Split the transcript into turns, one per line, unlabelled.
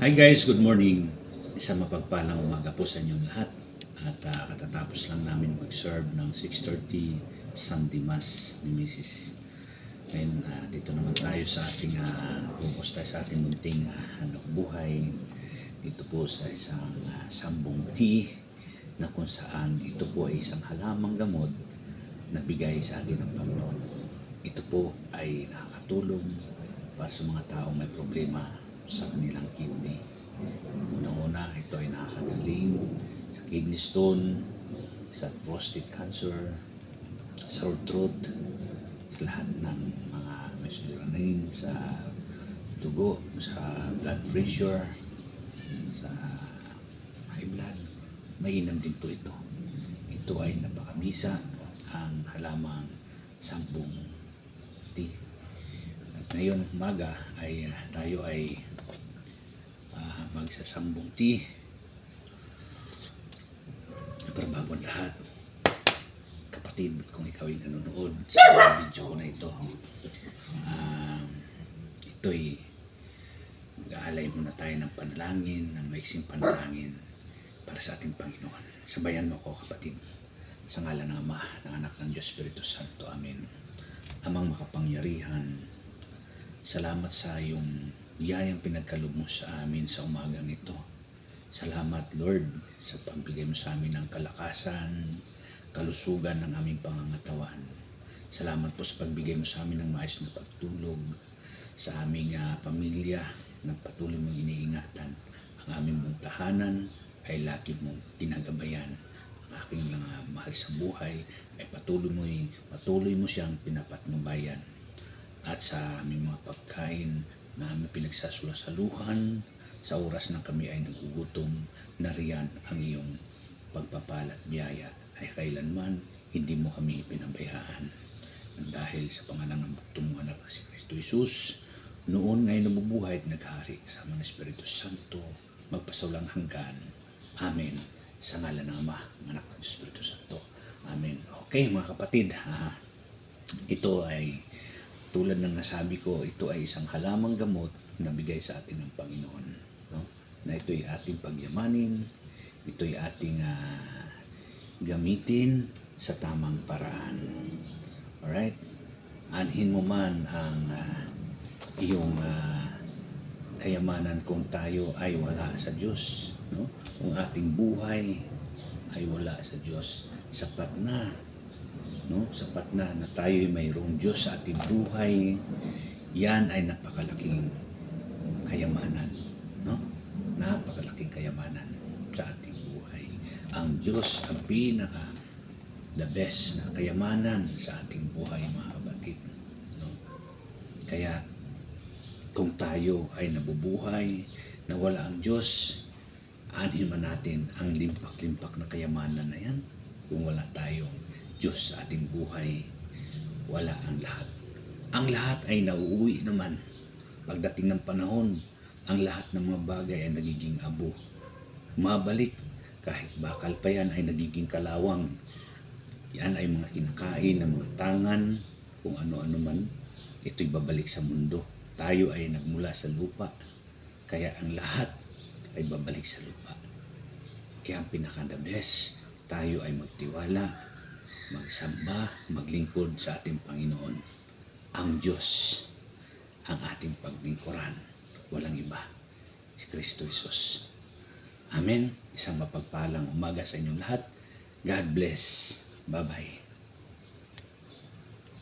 Hi guys, good morning. Isang mapagpalang umaga po sa inyong lahat. At katatapos lang namin mag-serve ng 6:30 Sunday Mass ni Mrs. Ngayon, dito naman tayo sa ating focus tayo sa ating munting hanap buhay. Dito po sa isang sambong tea na kung saan ito po ay isang halamang gamot na bigay sa atin ng Panginoon. Ito po ay nakakatulong para sa mga taong may problema sa kanilang kidney. Unang-una, ito ay nakakagaling sa kidney stone, sa prostate cancer, sore throat, sa lahat ng mga may suliranin sa dugo, sa blood pressure, sa high blood. Mainam din po ito. Ito ay napakabisa ang halamang sambong tea. At ngayon umaga ay tayo ay magsasambong tea. Pero bago lahat, kapatid, kung ikaw ay nanonood sa video ko na ito, ito'y mag-aalay muna tayo ng panalangin, ng maiksing panalangin para sa ating Panginoon. Sabayan mo ko, kapatid, sa ngalan ng Ama, ng Anak, ng Diyos Espiritu Santo. Amen. Amang makapangyarihan, salamat sa iyong biyayang pinagkaloob mo sa amin sa umagang ito. Salamat, Lord, sa pagbigay mo sa amin ng kalakasan, kalusugan ng aming pangangatawan. Salamat po sa pagbigay mo sa amin ng maayos na pagtulog, sa aming pamilya na patuloy mong iniingatan. Ang aming mong tahanan ay lagi mong ginagabayan. Ang aking mga mahal sa buhay ay patuloy mo siyang pinapatnubayan. At sa aming mga pagkain na aming pinagsasulasaluhan sa oras na kami ay nagugutom, nariyan ang iyong pagpapalat biyaya ay kailanman hindi mo kami pinabayaan. Dahil sa pangalan ng buktong mong anak na si Kristo Jesus, noon ngayon nabubuhay at naghari sa mga Espiritu Santo, magpasawalang hanggan. Amen. Sa ngalan ng Ama, ng Anak ng Espiritu Santo. Amen. Okay mga kapatid, ito ay tulad ng nasabi ko, ito ay isang halamang gamot na bigay sa atin ng Panginoon. No? Na ito ay ating pagyamanin, ito ay ating gamitin sa tamang paraan. Alright? Anhin mo man ang iyong kayamanan kung tayo ay wala sa Diyos. No? Kung ating buhay ay wala sa Diyos, sapat na. No? Sapat na tayo ay mayroong Diyos sa ating buhay. Yan ay napakalaking kayamanan. No? Napakalaking kayamanan sa ating buhay. Ang Diyos ang the best na kayamanan sa ating buhay, mga kapatid. No? Kaya kung tayo ay nabubuhay na wala ang Diyos, anhin man natin ang limpak-limpak na kayamanan na yan. Kung wala tayong Diyos sa ating buhay, wala ang lahat. Ang lahat ay nauuwi naman. Pagdating ng panahon, ang lahat ng mga bagay ay nagiging abo. Mabalik, kahit bakal pa yan ay nagiging kalawang. Yan ay mga kinakain ng mga tangan, kung ano-ano man, ito'y babalik sa mundo. Tayo ay nagmula sa lupa, kaya ang lahat ay babalik sa lupa. Kaya ang pinaka-the best, tayo ay magtiwala, magsamba, maglingkod sa ating Panginoon. Ang Diyos ang ating paglingkuran. Walang iba, si Kristo Jesus. Amen. Isang mapagpalang umaga sa inyong lahat. God bless. Bye-bye.